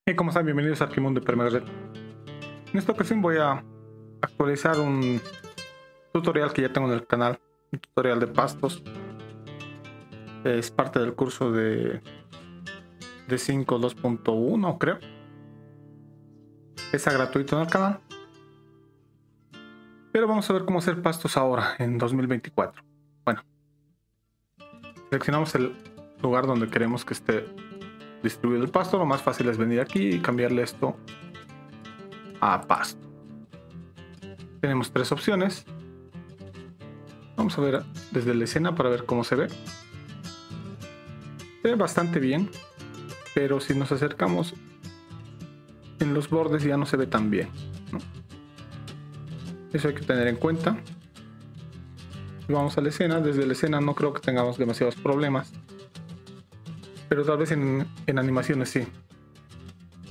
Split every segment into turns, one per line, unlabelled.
Hey, ¿cómo están? Bienvenidos a Arquimundo de Permadeath. En esta ocasión voy a actualizar un tutorial que ya tengo en el canal, un tutorial de pastos. Es parte del curso de 5 2.1, creo. Está gratuito en el canal. Pero vamos a ver cómo hacer pastos ahora, en 2024. Bueno, seleccionamos el lugar donde queremos que esté distribuido el pasto. Lo más fácil es venir aquí y cambiarle esto a pasto. Tenemos tres opciones. Vamos a ver desde la escena para ver cómo se ve. Se ve bastante bien, pero si nos acercamos en los bordes ya no se ve tan bien, ¿no? Eso hay que tener en cuenta. Y vamos a la escena. Desde la escena no creo que tengamos demasiados problemas, pero tal vez en animaciones sí.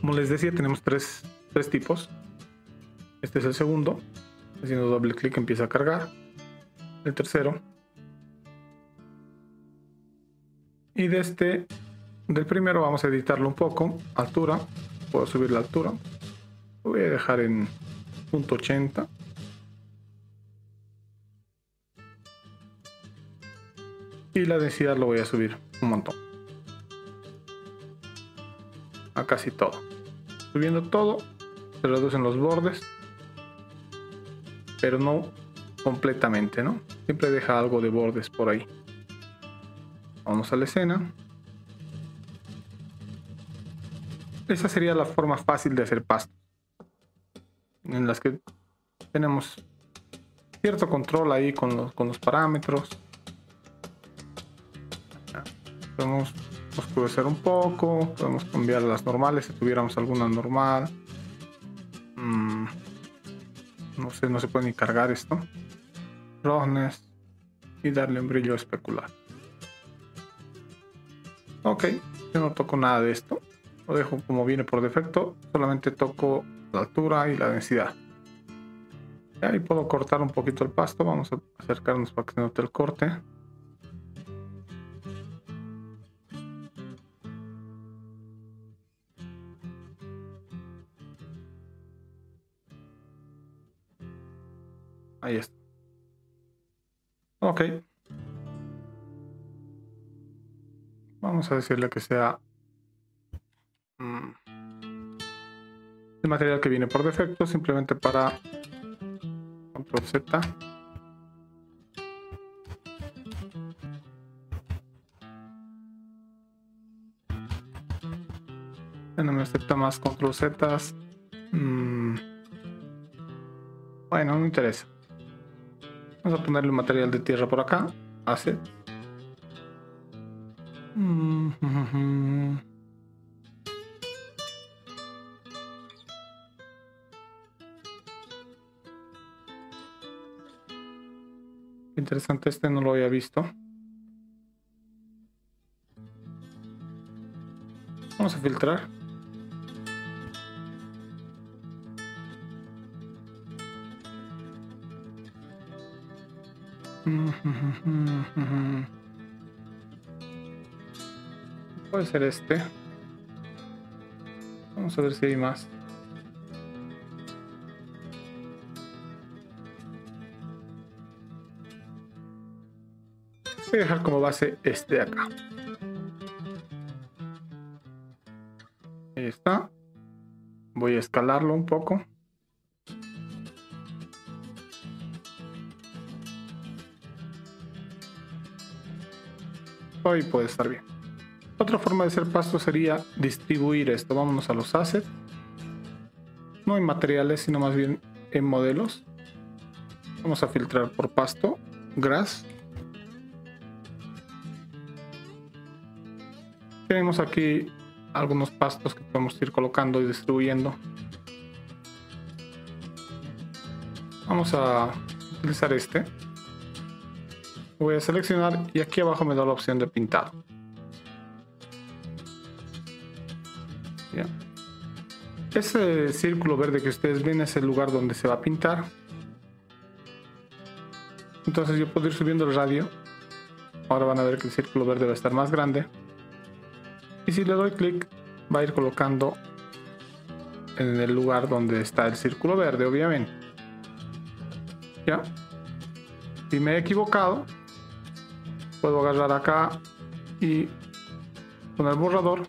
Como les decía, tenemos tres tipos. Este es el segundo. Haciendo doble clic empieza a cargar. El tercero. Y del primero vamos a editarlo un poco. Altura. Puedo subir la altura. Lo voy a dejar en .80. Y la densidad lo voy a subir un montón. A casi todo. Subiendo todo, se reducen los bordes, pero no completamente, ¿no? Siempre deja algo de bordes por ahí. Vamos a la escena. Esa sería la forma fácil de hacer pastos, en las que tenemos cierto control ahí con los parámetros. Podemos oscurecer un poco, podemos cambiar las normales si tuviéramos alguna normal. No sé, no se puede ni cargar esto. Roughness y darle un brillo especular. Ok, yo no toco nada de esto, lo dejo como viene por defecto, solamente toco la altura y la densidad. Y ahí puedo cortar un poquito el pasto. Vamos a acercarnos para que se note el corte. Ahí está. Ok. Vamos a decirle que sea el material que viene por defecto, simplemente para Control Z. Ya no me acepta más Control Z. Bueno, no me interesa. Vamos a ponerle un material de tierra por acá. Asset. Interesante, este no lo había visto. Vamos a filtrar. Puede ser este. Vamos a ver si hay más. Voy a dejar como base este de acá. Ahí está. Voy a escalarlo un poco. Hoy puede estar bien. Otra forma de hacer pasto sería distribuir esto. Vámonos a los assets. No en materiales, sino más bien en modelos. Vamos a filtrar por pasto, grass. Tenemos aquí algunos pastos que podemos ir colocando y distribuyendo. Vamos a utilizar este. Voy a seleccionar y aquí abajo me da la opción de pintado. ¿Ya? Ese círculo verde que ustedes ven es el lugar donde se va a pintar. Entonces yo puedo ir subiendo el radio. Ahora van a ver que el círculo verde va a estar más grande. Y si le doy clic va a ir colocando en el lugar donde está el círculo verde, obviamente. ¿Ya? Si me he equivocado, puedo agarrar acá y con el borrador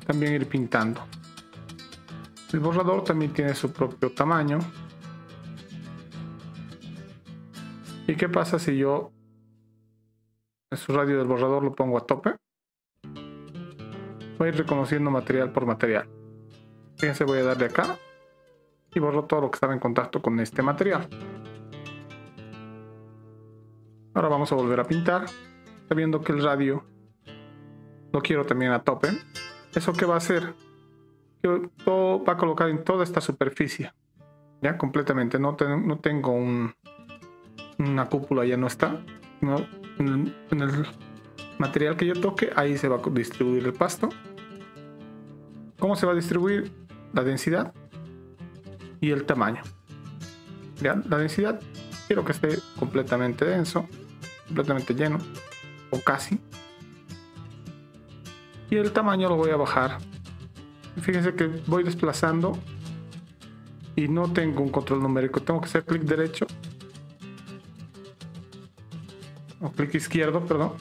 también ir pintando. El borrador también tiene su propio tamaño. ¿Y qué pasa si yo en su radio del borrador lo pongo a tope? Voy a ir reconociendo material por material. Fíjense, voy a darle acá y borro todo lo que estaba en contacto con este material. Ahora vamos a volver a pintar, sabiendo que el radio lo quiero también a tope. ¿Eso qué va a hacer? Que todo va a colocar en toda esta superficie, ya completamente. No tengo una cúpula, ya no está. No, en el material que yo toque, ahí se va a distribuir el pasto. ¿Cómo se va a distribuir? La densidad y el tamaño. ¿Ya? La densidad quiero que esté completamente denso, completamente lleno, o casi. Y el tamaño lo voy a bajar. Fíjense que voy desplazando y no tengo un control numérico. Tengo que hacer clic derecho o clic izquierdo, perdón,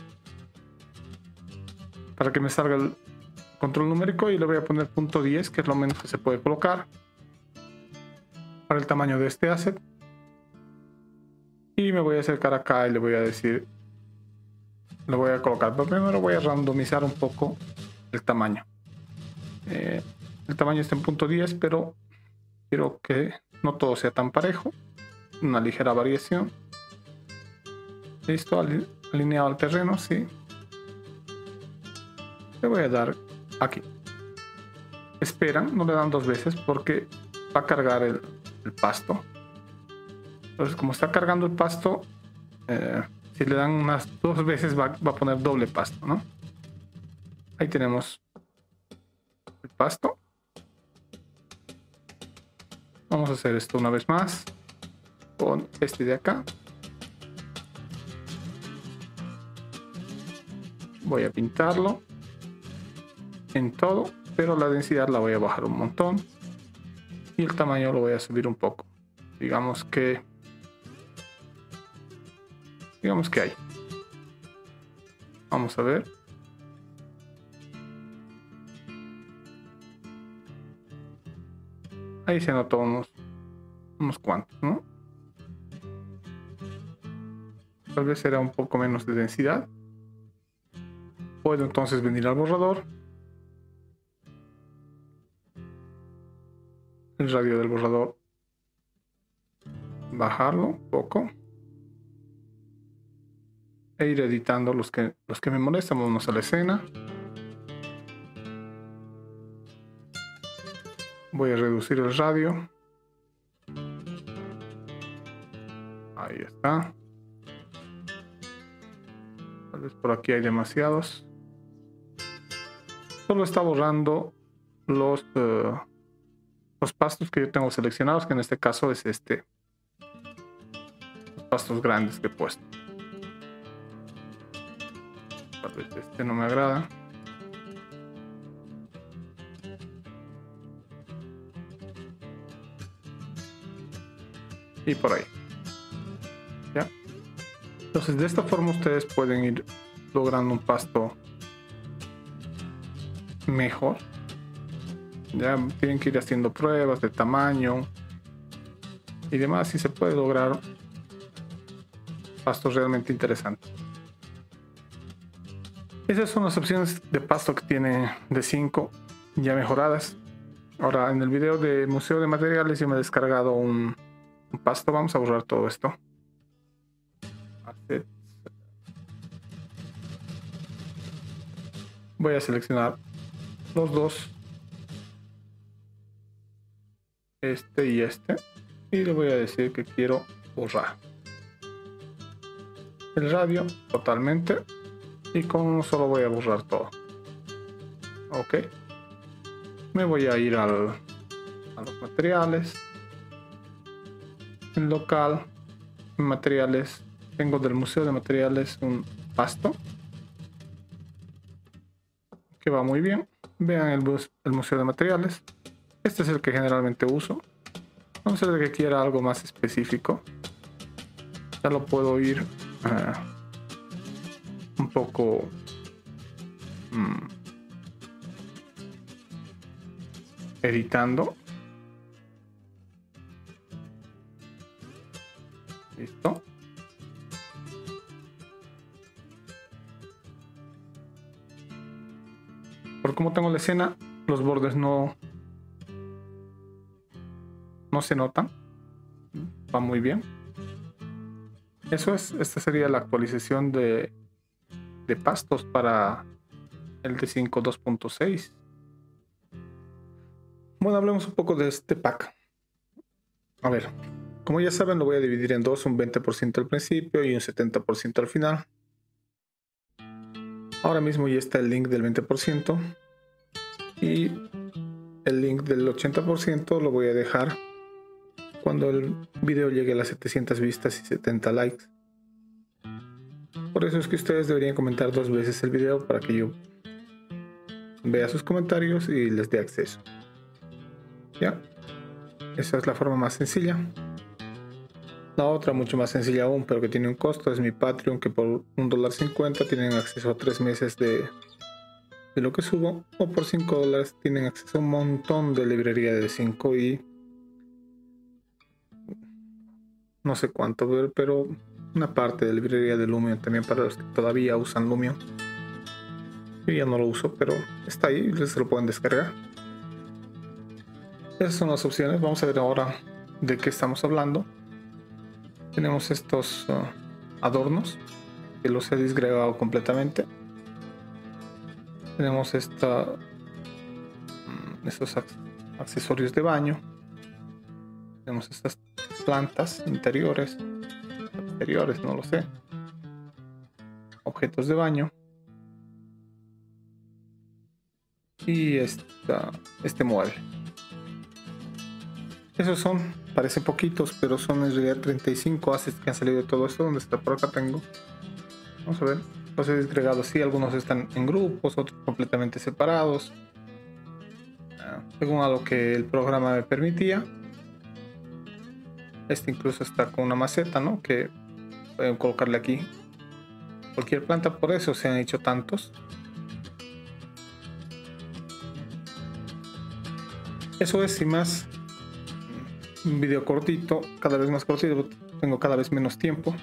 para que me salga el control numérico, y le voy a poner .10, que es lo menos que se puede colocar para el tamaño de este asset. Y me voy a acercar acá y le voy a decir, le voy a colocar, pero primero voy a randomizar un poco el tamaño. El tamaño está en .10, pero quiero que no todo sea tan parejo, una ligera variación. Listo, alineado al terreno, sí. Le voy a dar aquí. Esperan, no le dan dos veces porque va a cargar el pasto. Entonces, como está cargando el pasto, si le dan unas dos veces va a poner doble pasto, ¿no? Ahí tenemos el pasto. Vamos a hacer esto una vez más con este de acá. Voy a pintarlo en todo, pero la densidad la voy a bajar un montón y el tamaño lo voy a subir un poco. Digamos que hay. Vamos a ver. Ahí se notó unos cuantos, ¿no? Tal vez será un poco menos de densidad. Puedo entonces venir al borrador, el radio del borrador, bajarlo un poco e ir editando los que me molestan. Vamos a la escena. Voy a reducir el radio. Ahí está. Tal vez por aquí hay demasiados. Solo está borrando los pastos que yo tengo seleccionados, que en este caso es los pastos grandes que he puesto. Tal vez este no me agrada. Y por ahí. ¿Ya? Entonces, de esta forma ustedes pueden ir logrando un pasto mejor. Ya tienen que ir haciendo pruebas de tamaño y demás, y se puede lograr pastos realmente interesantes. Esas son las opciones de pasto que tiene D5 ya mejoradas. Ahora, en el video de Museo de Materiales yo me he descargado un pasto. Vamos a borrar todo esto. Voy a seleccionar los dos, este y este, y le voy a decir que quiero borrar el radio totalmente, y con uno solo voy a borrar todo. Ok, me voy a ir a los materiales, en local, en materiales, tengo del Museo de Materiales un pasto que va muy bien. Vean el Museo de Materiales. Este es el que generalmente uso. Vamos a ver que quiera algo más específico. Ya lo puedo ir un poco editando. Listo. Por como tengo la escena, los bordes no se notan. Va muy bien. Eso es, esta sería la actualización de pastos para el D5 2.6. Bueno, hablemos un poco de este pack. A ver, como ya saben, lo voy a dividir en dos, un 20% al principio y un 70% al final. Ahora mismo ya está el link del 20% y el link del 80% lo voy a dejar cuando el video llegue a las 700 vistas y 70 likes. Por eso es que ustedes deberían comentar 2 veces el video para que yo vea sus comentarios y les dé acceso. ¿Ya? Esa es la forma más sencilla. La otra, mucho más sencilla aún, pero que tiene un costo, es mi Patreon, que por $1.50 tienen acceso a 3 meses de lo que subo, o por $5 tienen acceso a un montón de librería de 5 y no sé cuánto, pero una parte de librería de Lumion también para los que todavía usan Lumion. Yo ya no lo uso, pero está ahí, se lo pueden descargar. Esas son las opciones. Vamos a ver ahora de qué estamos hablando. Tenemos estos adornos que los he disgregado completamente. Tenemos estos accesorios de baño. Tenemos estas plantas interiores, exteriores, no lo sé. Objetos de baño. Y este mueble. Esos son, parecen poquitos, pero son en realidad 35 assets que han salido de todo esto. Donde está, por acá tengo. Vamos a ver. Los he disgregado así, algunos están en grupos, otros completamente separados. Según a lo que el programa me permitía. Este incluso está con una maceta, ¿no? Que pueden colocarle aquí cualquier planta, por eso se han hecho tantos. Eso es, sin más, un video cortito, cada vez más cortito, tengo cada vez menos tiempo.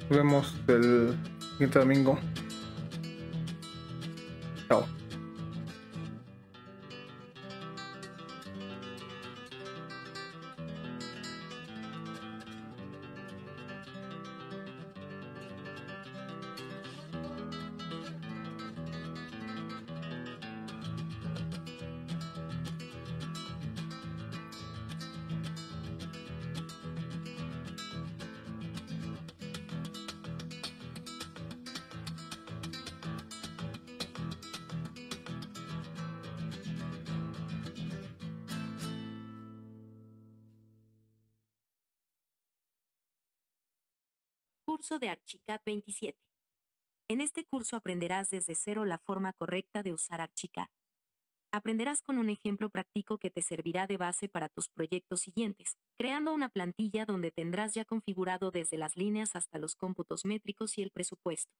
Nos vemos el siguiente domingo. Chao.
Curso de Archicad 27. En este curso aprenderás desde cero la forma correcta de usar Archicad. Aprenderás con un ejemplo práctico que te servirá de base para tus proyectos siguientes, creando una plantilla donde tendrás ya configurado desde las líneas hasta los cómputos métricos y el presupuesto.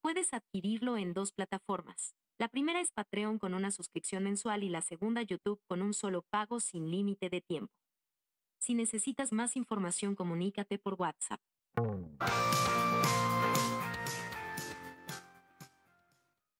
Puedes adquirirlo en 2 plataformas. La primera es Patreon con una suscripción mensual y la segunda YouTube con un solo pago sin límite de tiempo. Si necesitas más información, comunícate por WhatsApp.